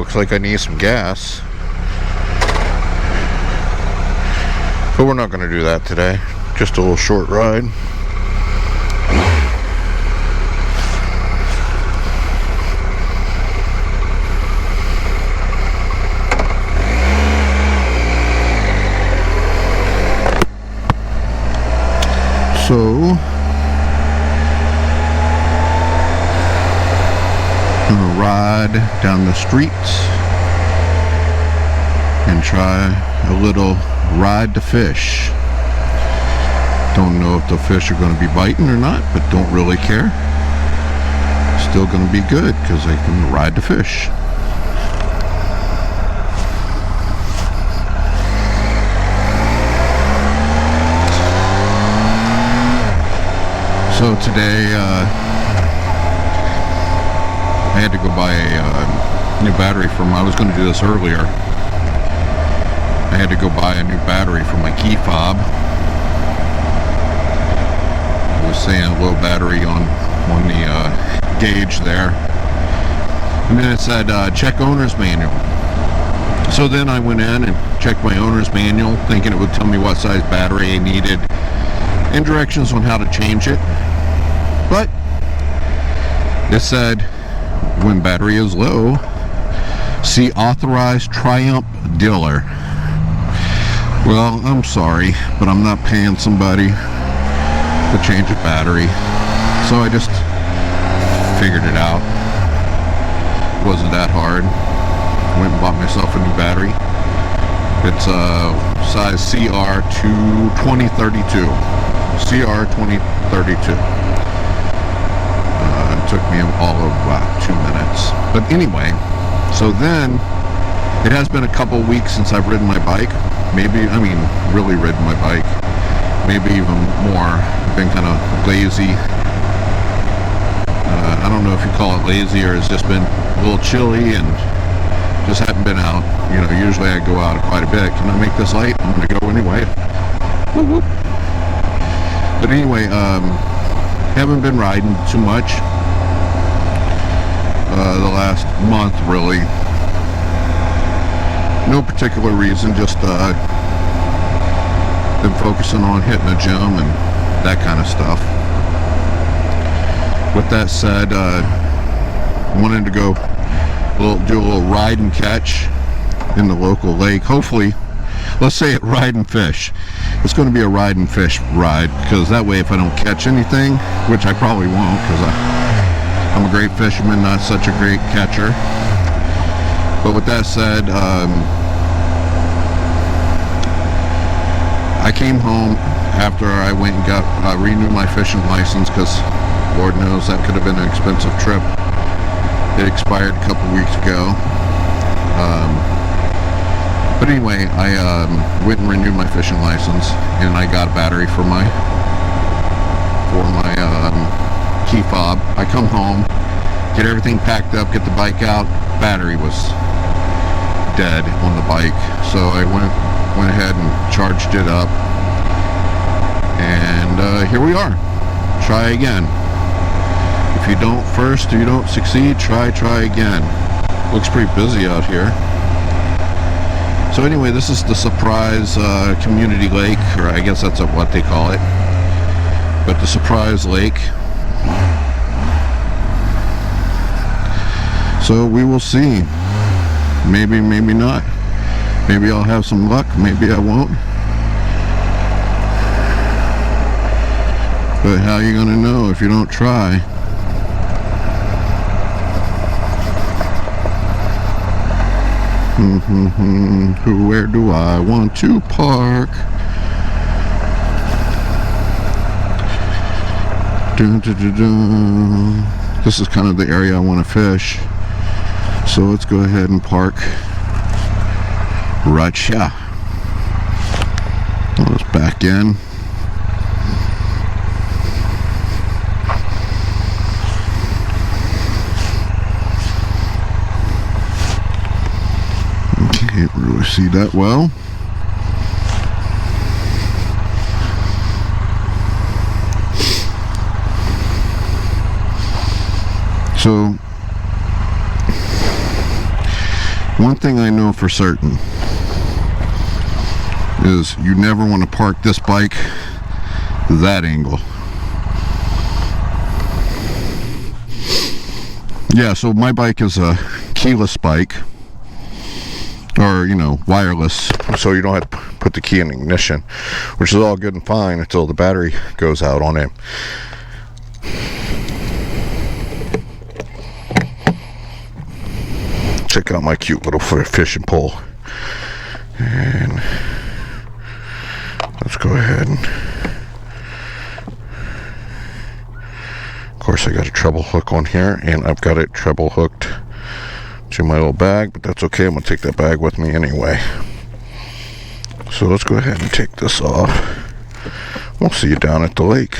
looks like I need some gas. But we're not going to do that today. Just a little short ride. So, I'm gonna ride down the streets and try a little ride to fish. Don't know if the fish are going to be biting or not, but don't really care. Still going to be good because I can ride to fish. So today I had to go buy a new battery for I was going to do this earlier. I had to go buy a new battery for my key fob. It was saying low battery on the gauge there. And then it said check owner's manual. So then I went in and checked my owner's manual, thinking it would tell me what size battery I needed and directions on how to change it. But it said when battery is low, see authorized Triumph dealer. Well, I'm sorry, but I'm not paying somebody to change a battery. So I just figured it out. It wasn't that hard. Went and bought myself a new battery. It's size CR2032. CR2032. It took me all of about 2 minutes. But anyway, so then it has been a couple weeks since I've ridden my bike. Really ridden my bike. Maybe even more. I've been kind of lazy. I don't know if you call it lazy or it's just been a little chilly and just haven't been out. You know, usually I go out quite a bit. Can I make this light? I'm going to go anyway. Whoop, whoop. But anyway, haven't been riding too much. The last month, really. No particular reason, just been focusing on hitting the gym and that kind of stuff. With that said, wanted to go do a little ride and catch in the local lake. Hopefully, let's say it ride and fish. It's going to be a ride and fish ride, because that way if I don't catch anything, which I probably won't because I'm a great fisherman, not such a great catcher. But with that said, I came home after I went and got renewed my fishing license, because Lord knows that could have been an expensive trip. It expired a couple weeks ago. But anyway, I went and renewed my fishing license, and I got a battery for my key fob. I come home, get everything packed up, get the bike out. Battery was dead on the bike, so I went ahead and charged it up, and here we are. Try again. If you don't first, you don't succeed. Try again. Looks pretty busy out here. So anyway, this is the Surprise Community Lake, or I guess that's what they call it. But the Surprise Lake. So we will see. Maybe, maybe not. Maybe I'll have some luck. Maybe I won't. But how are you gonna know if you don't try? Where do I want to park? Dun, dun, dun, dun. This is kind of the area I want to fish. So let's go ahead and park right here. Let's back in. Can't really see that well. So One thing I know for certain is you never want to park this bike that angle. Yeah, so my bike is a keyless bike, or, you know, wireless, so you don't have to put the key in ignition, which is all good and fine until the battery goes out on it. Check out my cute little fishing pole. And let's go ahead and, of course, I got a treble hook on here, and I've got it treble hooked to my little bag, but that's okay. I'm gonna take that bag with me anyway. So let's go ahead and take this off. We'll see you down at the lake.